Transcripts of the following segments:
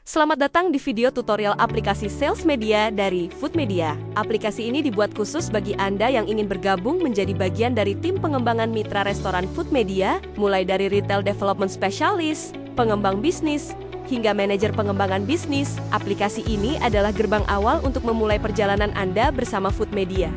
Selamat datang di video tutorial aplikasi Sales Media dari Food Media. Aplikasi ini dibuat khusus bagi Anda yang ingin bergabung menjadi bagian dari tim pengembangan mitra restoran Food Media, mulai dari Retail Development Specialist, pengembang bisnis, hingga manajer pengembangan bisnis. Aplikasi ini adalah gerbang awal untuk memulai perjalanan Anda bersama Food Media.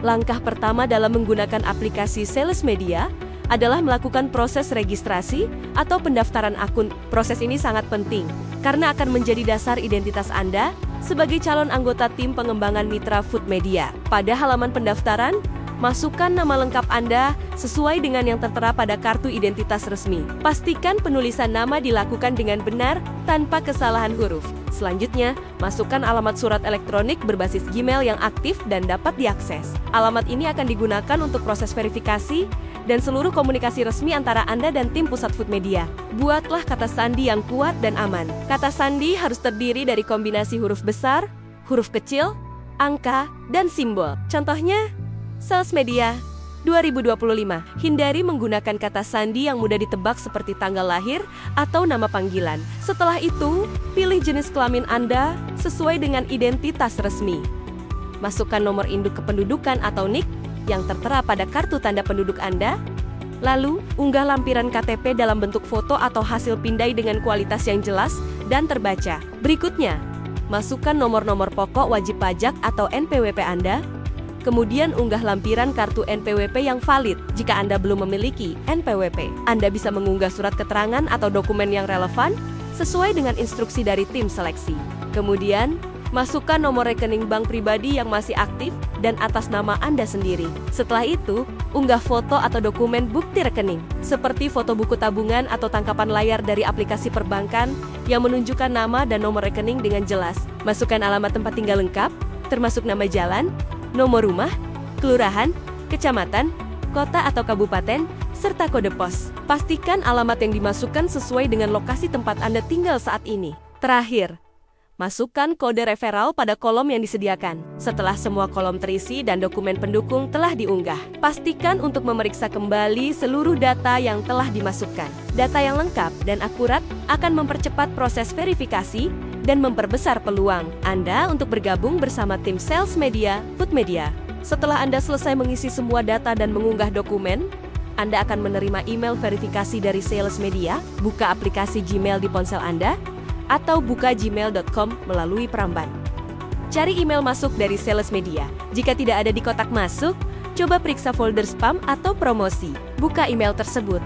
Langkah pertama dalam menggunakan aplikasi Sales Media adalah melakukan proses registrasi atau pendaftaran akun. Proses ini sangat penting, karena akan menjadi dasar identitas Anda sebagai calon anggota tim pengembangan mitra Food Media. Pada halaman pendaftaran, masukkan nama lengkap Anda sesuai dengan yang tertera pada kartu identitas resmi. Pastikan penulisan nama dilakukan dengan benar tanpa kesalahan huruf. Selanjutnya, masukkan alamat surat elektronik berbasis Gmail yang aktif dan dapat diakses. Alamat ini akan digunakan untuk proses verifikasi dan seluruh komunikasi resmi antara Anda dan tim pusat Food Media. Buatlah kata sandi yang kuat dan aman. Kata sandi harus terdiri dari kombinasi huruf besar, huruf kecil, angka, dan simbol. Contohnya, Sales Media 2025. Hindari menggunakan kata sandi yang mudah ditebak seperti tanggal lahir atau nama panggilan. Setelah itu, pilih jenis kelamin Anda sesuai dengan identitas resmi. Masukkan nomor induk kependudukan atau NIK yang tertera pada kartu tanda penduduk Anda. Lalu, unggah lampiran KTP dalam bentuk foto atau hasil pindai dengan kualitas yang jelas dan terbaca. Berikutnya, masukkan nomor-nomor pokok wajib pajak atau NPWP Anda. Kemudian unggah lampiran kartu NPWP yang valid. Jika Anda belum memiliki NPWP, Anda bisa mengunggah surat keterangan atau dokumen yang relevan sesuai dengan instruksi dari tim seleksi. Kemudian, masukkan nomor rekening bank pribadi yang masih aktif dan atas nama Anda sendiri. Setelah itu, unggah foto atau dokumen bukti rekening, seperti foto buku tabungan atau tangkapan layar dari aplikasi perbankan yang menunjukkan nama dan nomor rekening dengan jelas. Masukkan alamat tempat tinggal lengkap, termasuk nama jalan, nomor rumah, kelurahan, kecamatan, kota atau kabupaten, serta kode pos. Pastikan alamat yang dimasukkan sesuai dengan lokasi tempat Anda tinggal saat ini. Terakhir, masukkan kode referral pada kolom yang disediakan. Setelah semua kolom terisi dan dokumen pendukung telah diunggah, pastikan untuk memeriksa kembali seluruh data yang telah dimasukkan. Data yang lengkap dan akurat akan mempercepat proses verifikasi dan memperbesar peluang Anda untuk bergabung bersama tim Sales Media Food Media. Setelah Anda selesai mengisi semua data dan mengunggah dokumen, Anda akan menerima email verifikasi dari Sales Media. Buka aplikasi Gmail di ponsel Anda, atau buka gmail.com melalui peramban. Cari email masuk dari Sales Media. Jika tidak ada di kotak masuk, coba periksa folder spam atau promosi. Buka email tersebut,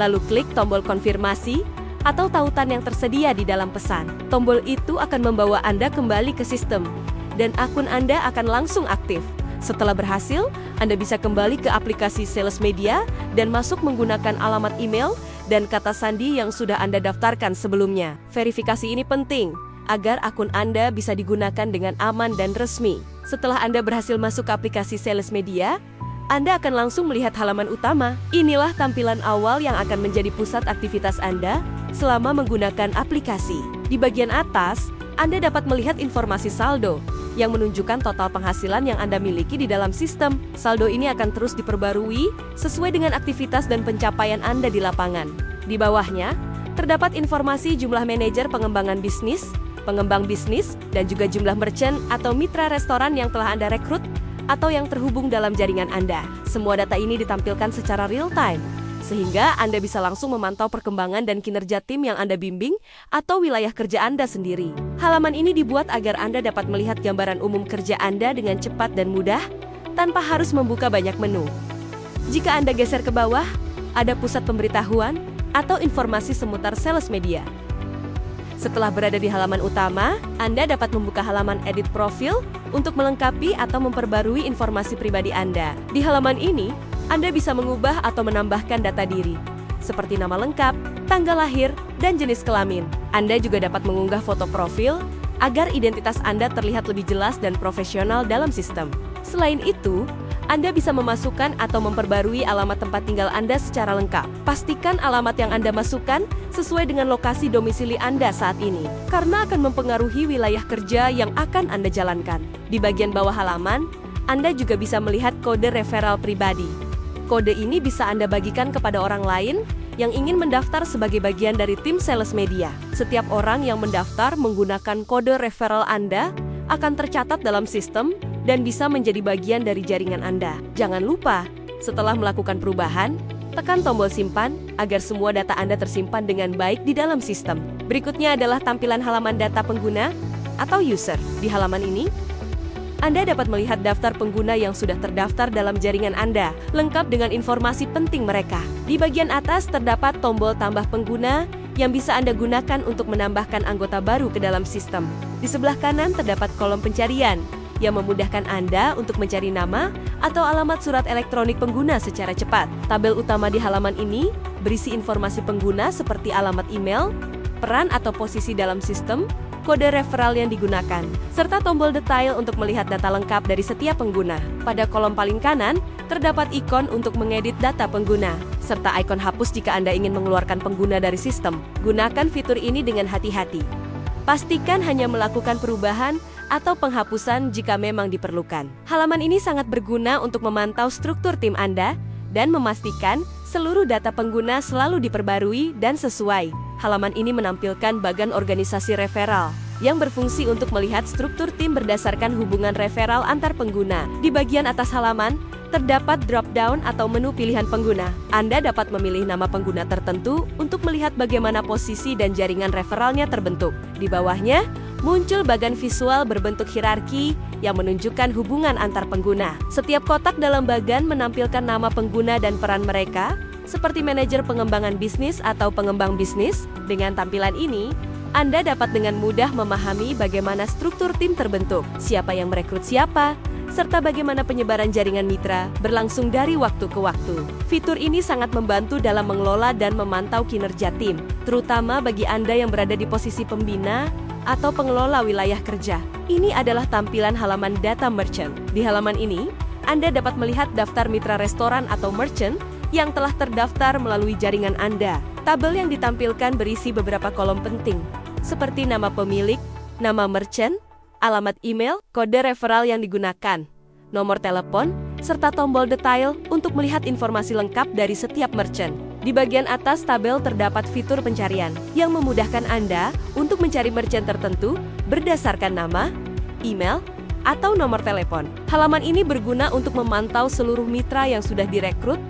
lalu klik tombol konfirmasi atau tautan yang tersedia di dalam pesan. Tombol itu akan membawa Anda kembali ke sistem, dan akun Anda akan langsung aktif. Setelah berhasil, Anda bisa kembali ke aplikasi Sales Media dan masuk menggunakan alamat email dan kata sandi yang sudah Anda daftarkan sebelumnya. Verifikasi ini penting agar akun Anda bisa digunakan dengan aman dan resmi. Setelah Anda berhasil masuk ke aplikasi Sales Media, Anda akan langsung melihat halaman utama. Inilah tampilan awal yang akan menjadi pusat aktivitas Anda selama menggunakan aplikasi. Di bagian atas, Anda dapat melihat informasi saldo yang menunjukkan total penghasilan yang Anda miliki di dalam sistem. Saldo ini akan terus diperbarui sesuai dengan aktivitas dan pencapaian Anda di lapangan. Di bawahnya, terdapat informasi jumlah manajer pengembangan bisnis, pengembang bisnis, dan juga jumlah merchant atau mitra restoran yang telah Anda rekrut atau yang terhubung dalam jaringan Anda. Semua data ini ditampilkan secara real-time, sehingga Anda bisa langsung memantau perkembangan dan kinerja tim yang Anda bimbing atau wilayah kerja Anda sendiri. Halaman ini dibuat agar Anda dapat melihat gambaran umum kerja Anda dengan cepat dan mudah, tanpa harus membuka banyak menu. Jika Anda geser ke bawah, ada pusat pemberitahuan atau informasi seputar Sales Media. Setelah berada di halaman utama, Anda dapat membuka halaman edit profil untuk melengkapi atau memperbarui informasi pribadi Anda. Di halaman ini, Anda bisa mengubah atau menambahkan data diri, seperti nama lengkap, tanggal lahir, dan jenis kelamin. Anda juga dapat mengunggah foto profil agar identitas Anda terlihat lebih jelas dan profesional dalam sistem. Selain itu, Anda bisa memasukkan atau memperbarui alamat tempat tinggal Anda secara lengkap. Pastikan alamat yang Anda masukkan sesuai dengan lokasi domisili Anda saat ini, karena akan mempengaruhi wilayah kerja yang akan Anda jalankan. Di bagian bawah halaman, Anda juga bisa melihat kode referral pribadi. Kode ini bisa Anda bagikan kepada orang lain yang ingin mendaftar sebagai bagian dari tim sales media. Setiap orang yang mendaftar menggunakan kode referral Anda akan tercatat dalam sistem dan bisa menjadi bagian dari jaringan Anda. Jangan lupa, setelah melakukan perubahan, tekan tombol simpan agar semua data Anda tersimpan dengan baik di dalam sistem. Berikutnya adalah tampilan halaman data pengguna atau user. Di halaman ini, Anda dapat melihat daftar pengguna yang sudah terdaftar dalam jaringan Anda, lengkap dengan informasi penting mereka. Di bagian atas terdapat tombol tambah pengguna yang bisa Anda gunakan untuk menambahkan anggota baru ke dalam sistem. Di sebelah kanan terdapat kolom pencarian yang memudahkan Anda untuk mencari nama atau alamat surat elektronik pengguna secara cepat. Tabel utama di halaman ini berisi informasi pengguna seperti alamat email, peran atau posisi dalam sistem, kode referral yang digunakan, serta tombol detail untuk melihat data lengkap dari setiap pengguna. Pada kolom paling kanan, terdapat ikon untuk mengedit data pengguna, serta ikon hapus jika Anda ingin mengeluarkan pengguna dari sistem. Gunakan fitur ini dengan hati-hati. Pastikan hanya melakukan perubahan atau penghapusan jika memang diperlukan. Halaman ini sangat berguna untuk memantau struktur tim Anda dan memastikan seluruh data pengguna selalu diperbarui dan sesuai. Halaman ini menampilkan bagan organisasi referral yang berfungsi untuk melihat struktur tim berdasarkan hubungan referral antar pengguna. Di bagian atas halaman, terdapat drop-down atau menu pilihan pengguna. Anda dapat memilih nama pengguna tertentu untuk melihat bagaimana posisi dan jaringan referralnya terbentuk. Di bawahnya, muncul bagan visual berbentuk hierarki yang menunjukkan hubungan antar pengguna. Setiap kotak dalam bagan menampilkan nama pengguna dan peran mereka, seperti manajer pengembangan bisnis atau pengembang bisnis. Dengan tampilan ini, Anda dapat dengan mudah memahami bagaimana struktur tim terbentuk, siapa yang merekrut siapa, serta bagaimana penyebaran jaringan mitra berlangsung dari waktu ke waktu. Fitur ini sangat membantu dalam mengelola dan memantau kinerja tim, terutama bagi Anda yang berada di posisi pembina atau pengelola wilayah kerja. Ini adalah tampilan halaman data merchant. Di halaman ini, Anda dapat melihat daftar mitra restoran atau merchant yang telah terdaftar melalui jaringan Anda. Tabel yang ditampilkan berisi beberapa kolom penting, seperti nama pemilik, nama merchant, alamat email, kode referral yang digunakan, nomor telepon, serta tombol detail untuk melihat informasi lengkap dari setiap merchant. Di bagian atas tabel terdapat fitur pencarian yang memudahkan Anda untuk mencari merchant tertentu berdasarkan nama, email, atau nomor telepon. Halaman ini berguna untuk memantau seluruh mitra yang sudah direkrut,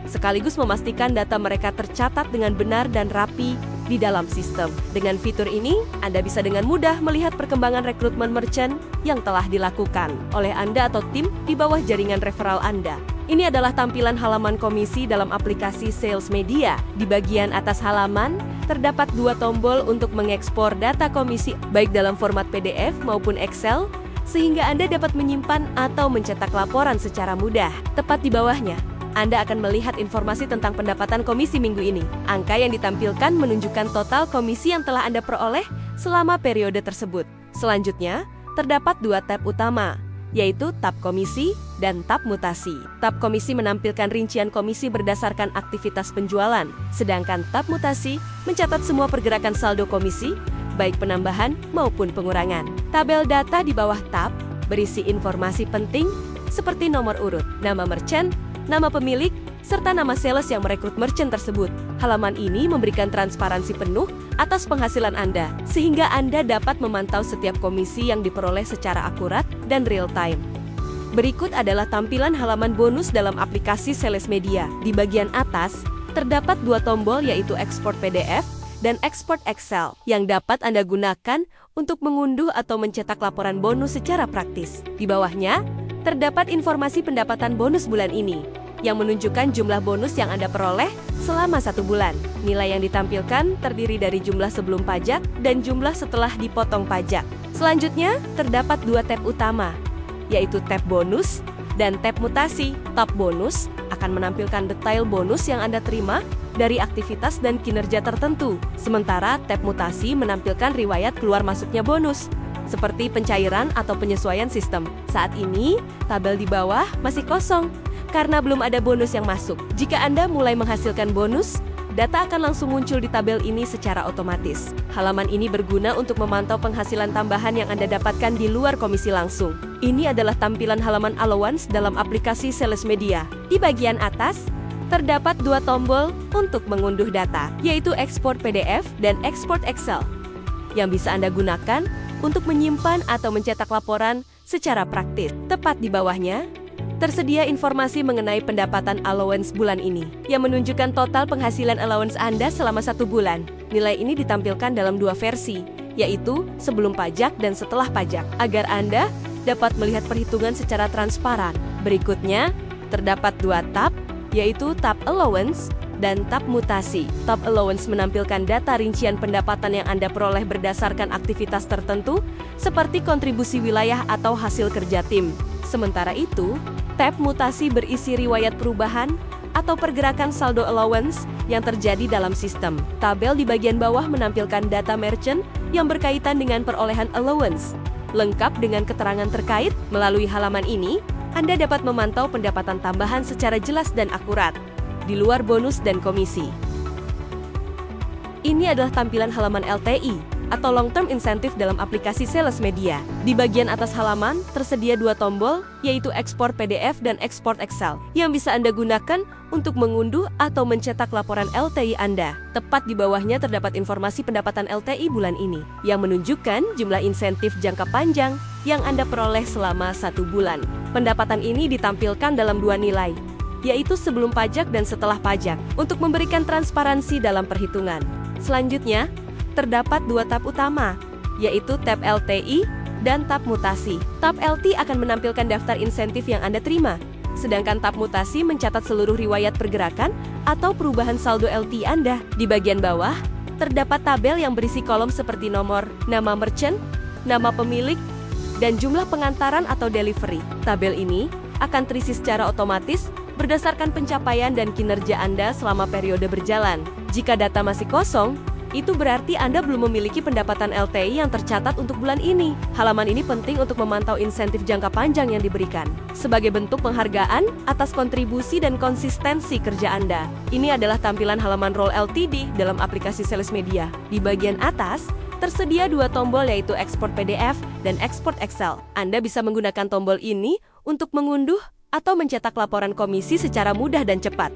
sekaligus memastikan data mereka tercatat dengan benar dan rapi di dalam sistem. Dengan fitur ini, Anda bisa dengan mudah melihat perkembangan rekrutmen merchant yang telah dilakukan oleh Anda atau tim di bawah jaringan referral Anda. Ini adalah tampilan halaman komisi dalam aplikasi Sales Media. Di bagian atas halaman, terdapat dua tombol untuk mengekspor data komisi, baik dalam format PDF maupun Excel, sehingga Anda dapat menyimpan atau mencetak laporan secara mudah. Tepat di bawahnya, Anda akan melihat informasi tentang pendapatan komisi minggu ini. Angka yang ditampilkan menunjukkan total komisi yang telah Anda peroleh selama periode tersebut. Selanjutnya, terdapat dua tab utama, yaitu tab komisi dan tab mutasi. Tab komisi menampilkan rincian komisi berdasarkan aktivitas penjualan, sedangkan tab mutasi mencatat semua pergerakan saldo komisi, baik penambahan maupun pengurangan. Tabel data di bawah tab berisi informasi penting seperti nomor urut, nama merchant, nama pemilik, serta nama sales yang merekrut merchant tersebut. Halaman ini memberikan transparansi penuh atas penghasilan Anda, sehingga Anda dapat memantau setiap komisi yang diperoleh secara akurat dan real time. Berikut adalah tampilan halaman bonus dalam aplikasi Sales Media. Di bagian atas, terdapat dua tombol yaitu Export PDF dan Export Excel yang dapat Anda gunakan untuk mengunduh atau mencetak laporan bonus secara praktis. Di bawahnya, terdapat informasi pendapatan bonus bulan ini, yang menunjukkan jumlah bonus yang Anda peroleh selama 1 bulan. Nilai yang ditampilkan terdiri dari jumlah sebelum pajak dan jumlah setelah dipotong pajak. Selanjutnya, terdapat dua tab utama, yaitu tab bonus dan tab mutasi. Tab bonus akan menampilkan detail bonus yang Anda terima dari aktivitas dan kinerja tertentu. Sementara tab mutasi menampilkan riwayat keluar masuknya bonus, seperti pencairan atau penyesuaian sistem. Saat ini, tabel di bawah masih kosong karena belum ada bonus yang masuk. Jika Anda mulai menghasilkan bonus, data akan langsung muncul di tabel ini secara otomatis. Halaman ini berguna untuk memantau penghasilan tambahan yang Anda dapatkan di luar komisi langsung. Ini adalah tampilan halaman allowance dalam aplikasi Sales Media. Di bagian atas, terdapat dua tombol untuk mengunduh data, yaitu ekspor PDF dan ekspor Excel, yang bisa Anda gunakan untuk menyimpan atau mencetak laporan secara praktis. Tepat di bawahnya, tersedia informasi mengenai pendapatan allowance bulan ini, yang menunjukkan total penghasilan allowance Anda selama 1 bulan. Nilai ini ditampilkan dalam 2 versi, yaitu sebelum pajak dan setelah pajak, agar Anda dapat melihat perhitungan secara transparan. Berikutnya, terdapat 2 tab, yaitu tab allowance dan tab mutasi. Tab allowance menampilkan data rincian pendapatan yang Anda peroleh berdasarkan aktivitas tertentu, seperti kontribusi wilayah atau hasil kerja tim. Sementara itu, tab mutasi berisi riwayat perubahan atau pergerakan saldo allowance yang terjadi dalam sistem. Tabel di bagian bawah menampilkan data merchant yang berkaitan dengan perolehan allowance. Lengkap dengan keterangan terkait, melalui halaman ini, Anda dapat memantau pendapatan tambahan secara jelas dan akurat, di luar bonus dan komisi. Ini adalah tampilan halaman LTI, atau Long Term Incentive dalam aplikasi Sales Media. Di bagian atas halaman, tersedia 2 tombol, yaitu ekspor PDF dan ekspor Excel, yang bisa Anda gunakan untuk mengunduh atau mencetak laporan LTI Anda. Tepat di bawahnya terdapat informasi pendapatan LTI bulan ini, yang menunjukkan jumlah insentif jangka panjang yang Anda peroleh selama 1 bulan. Pendapatan ini ditampilkan dalam 2 nilai, yaitu sebelum pajak dan setelah pajak, untuk memberikan transparansi dalam perhitungan. Selanjutnya, terdapat 2 tab utama, yaitu tab LTI dan tab mutasi. Tab LT akan menampilkan daftar insentif yang Anda terima, sedangkan tab mutasi mencatat seluruh riwayat pergerakan atau perubahan saldo LT Anda. Di bagian bawah, terdapat tabel yang berisi kolom seperti nomor, nama merchant, nama pemilik, dan jumlah pengantaran atau delivery. Tabel ini akan terisi secara otomatis berdasarkan pencapaian dan kinerja Anda selama periode berjalan. Jika data masih kosong, itu berarti Anda belum memiliki pendapatan LTI yang tercatat untuk bulan ini. Halaman ini penting untuk memantau insentif jangka panjang yang diberikan, sebagai bentuk penghargaan atas kontribusi dan konsistensi kerja Anda. Ini adalah tampilan halaman Roll Ltd dalam aplikasi Sales Media. Di bagian atas, tersedia 2 tombol, yaitu ekspor PDF dan ekspor Excel. Anda bisa menggunakan tombol ini untuk mengunduh atau mencetak laporan komisi secara mudah dan cepat.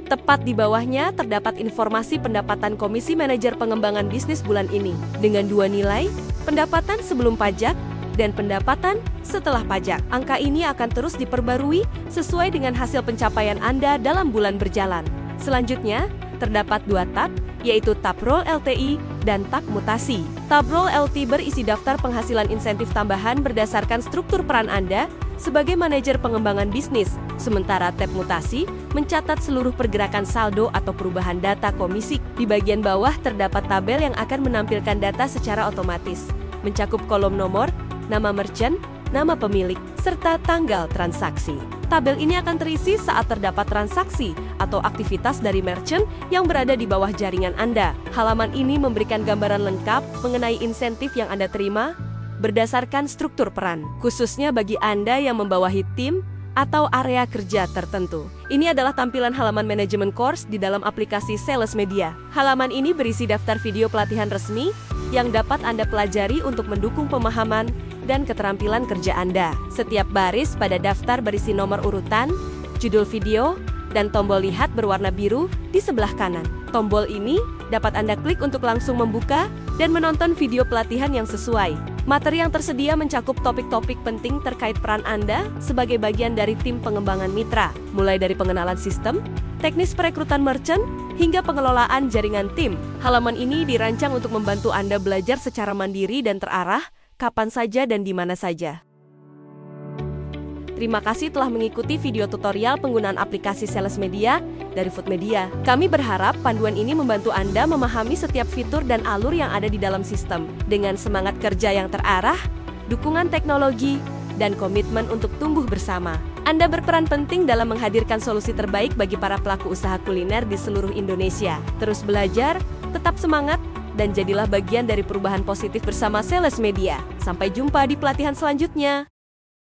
Tepat di bawahnya terdapat informasi pendapatan komisi manajer pengembangan bisnis bulan ini, dengan 2 nilai, pendapatan sebelum pajak dan pendapatan setelah pajak. Angka ini akan terus diperbarui sesuai dengan hasil pencapaian Anda dalam bulan berjalan. Selanjutnya, terdapat 2 tab, yaitu tab Roll LTI dan tab mutasi. Tab Roll LT berisi daftar penghasilan insentif tambahan berdasarkan struktur peran Anda sebagai manajer pengembangan bisnis, sementara tab mutasi mencatat seluruh pergerakan saldo atau perubahan data komisi. Di bagian bawah terdapat tabel yang akan menampilkan data secara otomatis, mencakup kolom nomor, nama merchant, nama pemilik, serta tanggal transaksi. Tabel ini akan terisi saat terdapat transaksi atau aktivitas dari merchant yang berada di bawah jaringan Anda. Halaman ini memberikan gambaran lengkap mengenai insentif yang Anda terima berdasarkan struktur peran, khususnya bagi Anda yang membawahi tim atau area kerja tertentu. Ini adalah tampilan halaman manajemen course di dalam aplikasi Sales Media. Halaman ini berisi daftar video pelatihan resmi yang dapat Anda pelajari untuk mendukung pemahaman dan keterampilan kerja Anda. Setiap baris pada daftar berisi nomor urutan, judul video, dan tombol lihat berwarna biru di sebelah kanan. Tombol ini dapat Anda klik untuk langsung membuka dan menonton video pelatihan yang sesuai. Materi yang tersedia mencakup topik-topik penting terkait peran Anda sebagai bagian dari tim pengembangan mitra, mulai dari pengenalan sistem, teknis perekrutan merchant, hingga pengelolaan jaringan tim. Halaman ini dirancang untuk membantu Anda belajar secara mandiri dan terarah, kapan saja dan di mana saja. Terima kasih telah mengikuti video tutorial penggunaan aplikasi Sales Media dari Food Media. Kami berharap panduan ini membantu Anda memahami setiap fitur dan alur yang ada di dalam sistem. Dengan semangat kerja yang terarah, dukungan teknologi, dan komitmen untuk tumbuh bersama, Anda berperan penting dalam menghadirkan solusi terbaik bagi para pelaku usaha kuliner di seluruh Indonesia. Terus belajar, tetap semangat, dan jadilah bagian dari perubahan positif bersama Sales Media. Sampai jumpa di pelatihan selanjutnya.